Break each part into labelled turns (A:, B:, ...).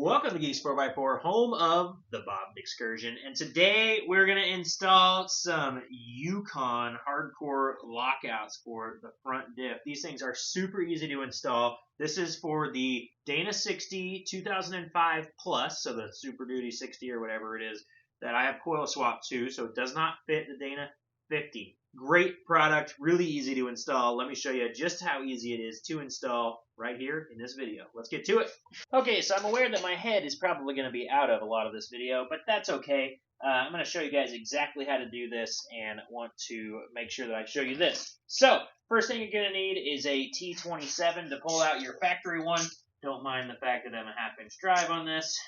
A: Welcome to Geeks 4x4, home of the Moab Excursion, and today we're going to install some Yukon hardcore lockouts for the front diff. These things are super easy to install. This is for the Dana 60 2005 Plus, so the Super Duty 60 or whatever it is, that I have coil swap to, so it does not fit the Dana 50. Great product, really easy to install. Let me show you just how easy it is to install right here in this video. Let's get to it. Okay, so I'm aware that my head is probably going to be out of a lot of this video, but that's okay. I'm going to show you guys exactly how to do this and want to make sure that I show you this. So, first thing you're going to need is a T27 to pull out your factory one. Don't mind the fact that I'm a half-inch drive on this.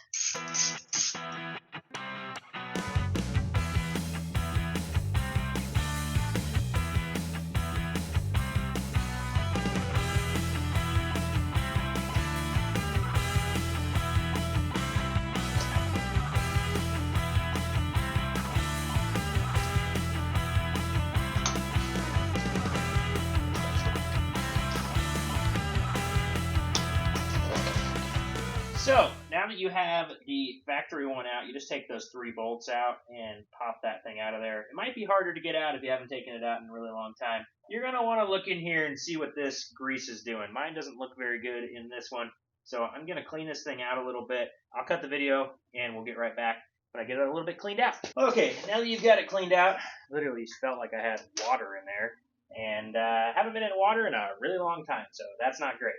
A: So, now that you have the factory one out, you just take those 3 bolts out and pop that thing out of there. It might be harder to get out if you haven't taken it out in a really long time. You're going to want to look in here and see what this grease is doing. Mine doesn't look very good in this one, so I'm going to clean this thing out a little bit. I'll cut the video and we'll get right back when I get it a little bit cleaned out. Okay, now that you've got it cleaned out, literally felt like I had water in there, and haven't been in water in a really long time, so that's not great.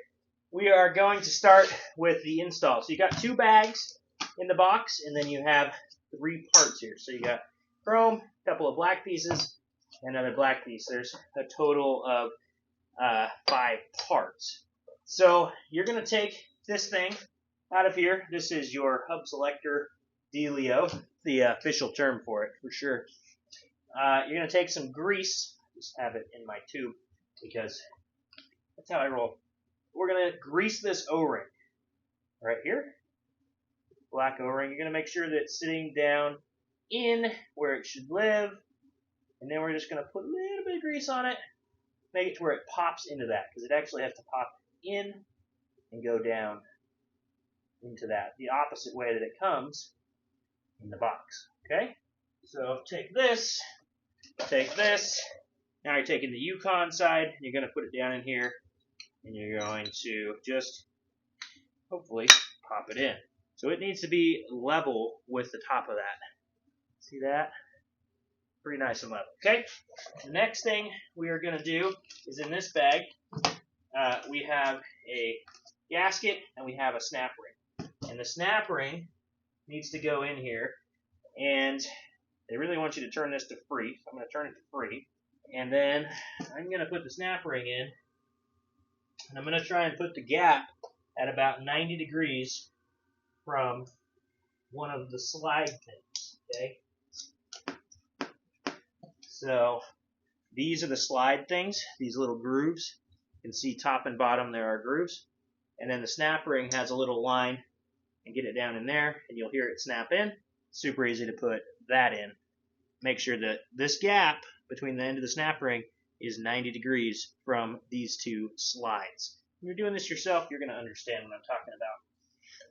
A: We are going to start with the install. So you got 2 bags in the box, and then you have 3 parts here. So you got chrome, a couple of black pieces, and another black piece. There's a total of 5 parts. So you're going to take this thing out of here. This is your hub selector dealio, the official term for it, for sure. You're going to take some grease. Just have it in my tube because that's how I roll. We're going to grease this O-ring right here. Black O-ring. You're going to make sure that it's sitting down in where it should live. And then we're just going to put a little bit of grease on it. Make it to where it pops into that, because it actually has to pop in and go down into that. The opposite way that it comes in the box. Okay? So take this. Take this. Now you're taking the Yukon side. And you're going to put it down in here. And you're going to just, hopefully, pop it in. So it needs to be level with the top of that. See that? Pretty nice and level. Okay? The next thing we are going to do is in this bag, we have a gasket and we have a snap ring. And the snap ring needs to go in here. And they really want you to turn this to free. So I'm going to turn it to free. And then I'm going to put the snap ring in. And I'm going to try and put the gap at about 90 degrees from one of the slide things, okay? So these are the slide things, these little grooves. You can see top and bottom there are grooves. And then the snap ring has a little line, and get it down in there, and you'll hear it snap in. Super easy to put that in. Make sure that this gap between the end of the snap ring is 90 degrees from these 2 slides. When you're doing this yourself, you're going to understand what I'm talking about.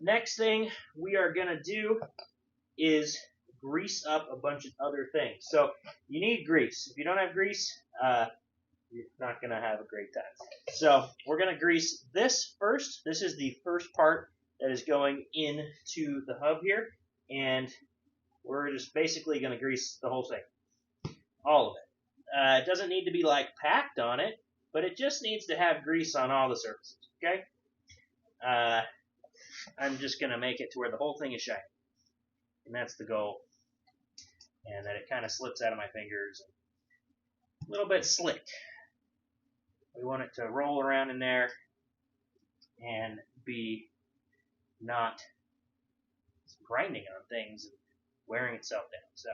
A: Next thing we are going to do is grease up a bunch of other things. So you need grease. If you don't have grease, you're not going to have a great time. So we're going to grease this first. This is the first part that is going into the hub here. And we're just basically going to grease the whole thing. All of it. It doesn't need to be like packed on it, but it just needs to have grease on all the surfaces, okay? I'm just going to make it to where the whole thing is shiny. And that's the goal. And that it kind of slips out of my fingers. A little bit slick. We want it to roll around in there and be not grinding on things and wearing itself down. So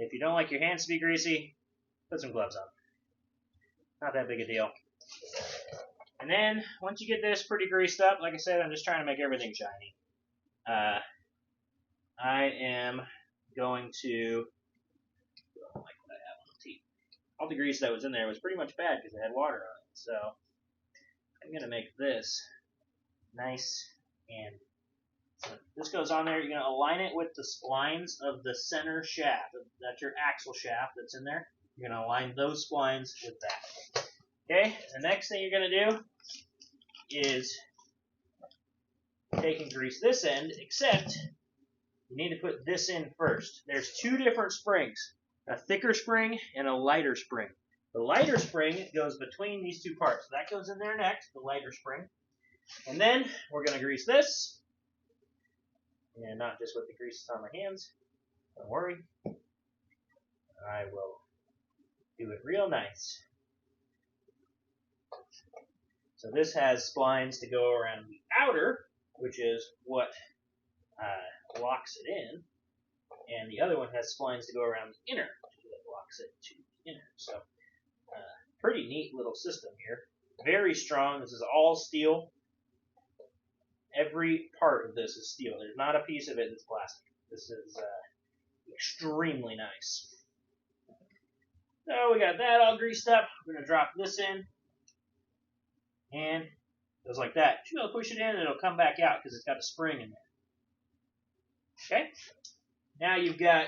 A: if you don't like your hands to be greasy, put some gloves on. Not that big a deal. And then, once you get this pretty greased up, like I said, I'm just trying to make everything shiny. I am going to, like what I have on the teeth. All the grease that was in there was pretty much bad because it had water on it. So, I'm going to make this nice. And so this goes on there. You're going to align it with the splines of the center shaft. That's your axle shaft that's in there. You're going to align those splines with that. Okay, the next thing you're going to do is take and grease this end, except you need to put this in first. There's two different springs, a thicker spring and a lighter spring. The lighter spring goes between these two parts. So that goes in there next, the lighter spring. And then we're going to grease this. And not just with the grease on my hands. Don't worry. I will do it real nice. So this has splines to go around the outer, which is what locks it in. And the other one has splines to go around the inner, which is what locks it to the inner. So pretty neat little system here. Very strong. This is all steel. Every part of this is steel. There's not a piece of it that's plastic. This is extremely nice. So we got that all greased up. We're going to drop this in. And it goes like that. You will push it in and it'll come back out because it's got a spring in there. Okay? Now you've got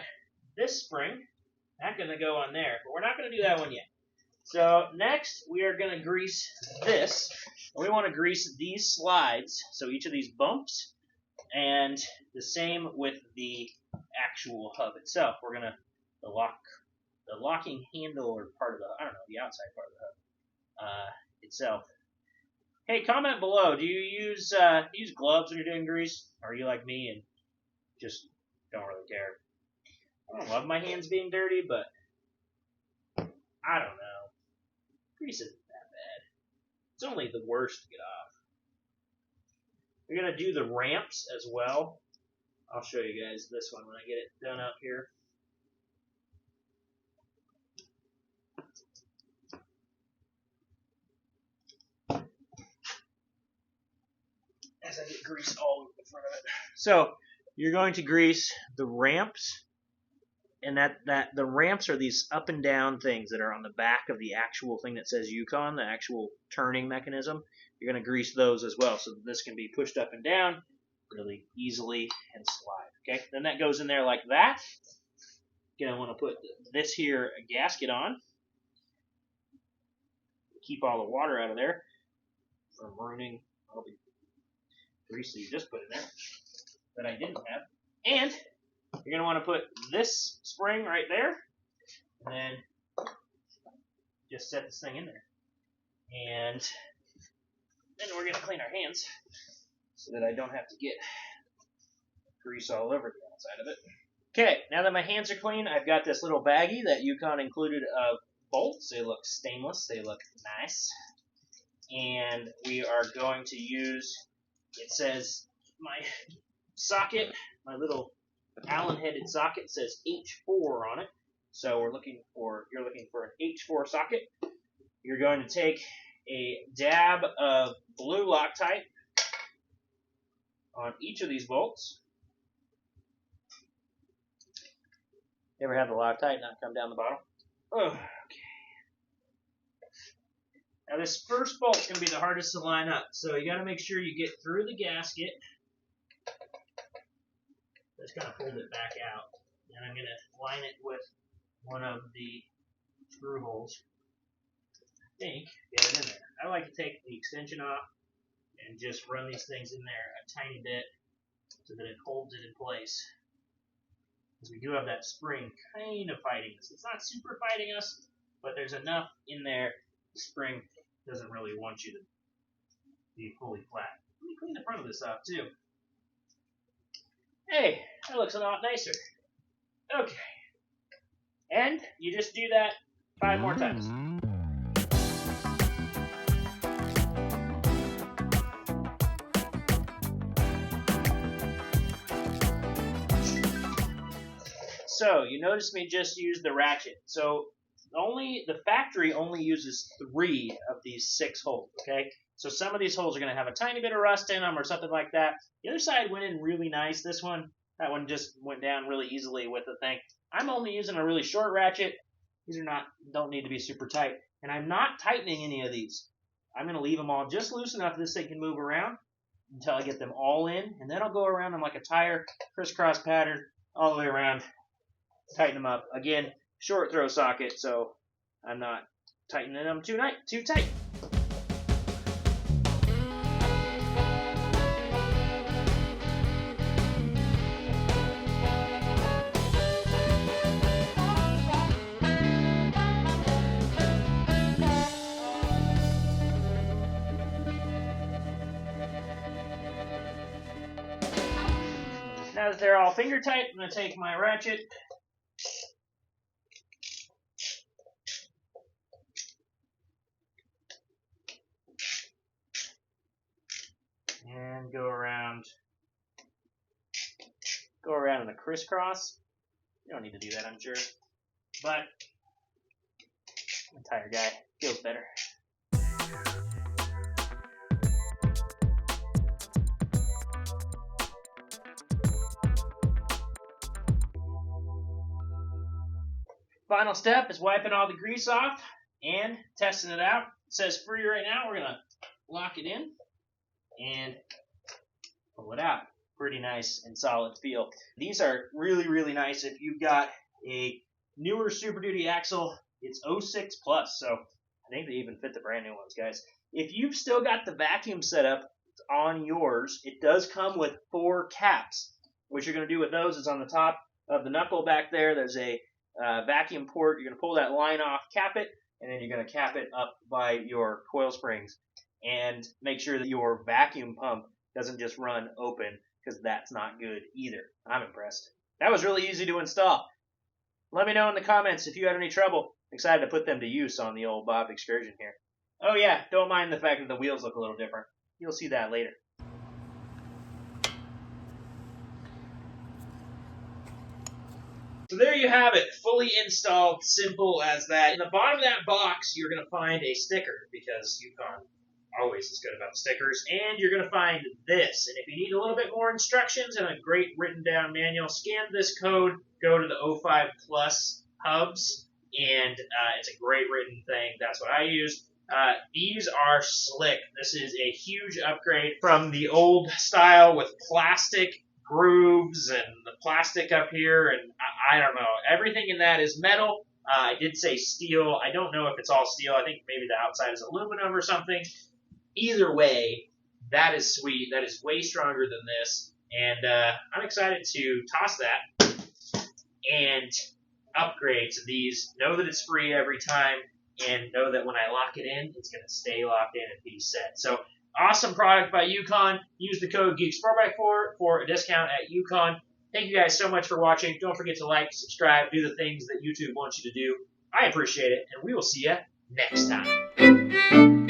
A: this spring. That's going to go on there. But we're not going to do that one yet. So next we are going to grease this. We want to grease these slides, so each of these bumps, and the same with the actual hub itself. We're going to the locking handle or part of the outside part of the hub itself. Hey, comment below. Do you use gloves when you're doing grease? Or are you like me and just don't really care? I don't love my hands being dirty, but I don't know. Grease isn't that bad. It's only the worst to get off. We're going to do the ramps as well. I'll show you guys this one when I get it done up here. As I get grease all over the front of it. So you're going to grease the ramps. And that the ramps are these up and down things that are on the back of the actual thing that says Yukon, the actual turning mechanism. You're going to grease those as well so that this can be pushed up and down really easily and slide. Okay, then that goes in there like that. You're going to want to put this here gasket on. Keep all the water out of there from ruining all the grease that you just put in there that I didn't have. And you're going to want to put this spring right there, and then just set this thing in there. And then we're going to clean our hands so that I don't have to get grease all over the outside of it. Okay, now that my hands are clean, I've got this little baggie that Yukon included of bolts. They look stainless. They look nice. And we are going to use, it says my socket, my little Allen-headed socket says H4 on it. So you're looking for an H4 socket. You're going to take a dab of blue Loctite on each of these bolts. Ever have the Loctite not come down the bottom? Oh, okay. Now this first bolt's going to be the hardest to line up. So you got to make sure you get through the gasket. Just kind of hold it back out. And I'm going to line it with one of the screw holes. I think, get it in there. I like to take the extension off and just run these things in there a tiny bit so that it holds it in place. Because we do have that spring kind of fighting us. It's not super fighting us, but there's enough in there. The spring doesn't really want you to be fully flat. Let me clean the front of this off too. Hey, that looks a lot nicer. Okay. And you just do that 5 more times. So, you notice me just use the ratchet. So, the factory only uses 3 of these 6 holes, okay? So some of these holes are going to have a tiny bit of rust in them or something like that. The other side went in really nice. That one just went down really easily with the thing. I'm only using a really short ratchet. These don't need to be super tight. And I'm not tightening any of these. I'm going to leave them all just loose enough this thing can move around. until I get them all in, and then I'll go around them like a tire, crisscross pattern, all the way around, tighten them up. Again, short throw socket, so I'm not tightening them too tight. Now that they're all finger tight, I'm going to take my ratchet and go around in a crisscross. You don't need to do that, I'm sure, but I'm a tire guy. Feels better. Final step is wiping all the grease off and testing it out. It says free right now. We're going to lock it in and pull it out. Pretty nice and solid feel. These are really, really nice if you've got a newer Super Duty axle. It's 06 plus, so I think they even fit the brand new ones, guys. If you've still got the vacuum setup on yours, it does come with 4 caps. What you're going to do with those is on the top of the knuckle back there, there's a vacuum port. You're going to pull that line off, cap it, and then you're going to cap it up by your coil springs and make sure that your vacuum pump doesn't just run open, because that's not good either. I'm impressed. That was really easy to install. Let me know in the comments if you had any trouble. Excited to put them to use on the old Moab Excursion here. Oh yeah, don't mind the fact that the wheels look a little different. You'll see that later. So there you have it, fully installed, simple as that. In the bottom of that box, you're going to find a sticker, because Yukon always is good about stickers, and you're going to find this. And if you need a little bit more instructions and a great written down manual, scan this code, go to the 05 Plus hubs, and it's a great written thing. That's what I use. These are slick. This is a huge upgrade from the old style with plastic grooves and the plastic up here, and I don't know. Everything in that is metal. I did say steel. I don't know if it's all steel. I think maybe the outside is aluminum or something. Either way, that is sweet. That is way stronger than this, and I'm excited to toss that and upgrade to these. Know that it's free every time, and know that when I lock it in, it's going to stay locked in and be set. So, awesome product by Yukon. Use the code GEEKS4x4 for a discount at Yukon. Thank you guys so much for watching. Don't forget to like, subscribe, do the things that YouTube wants you to do. I appreciate it, and we will see you next time.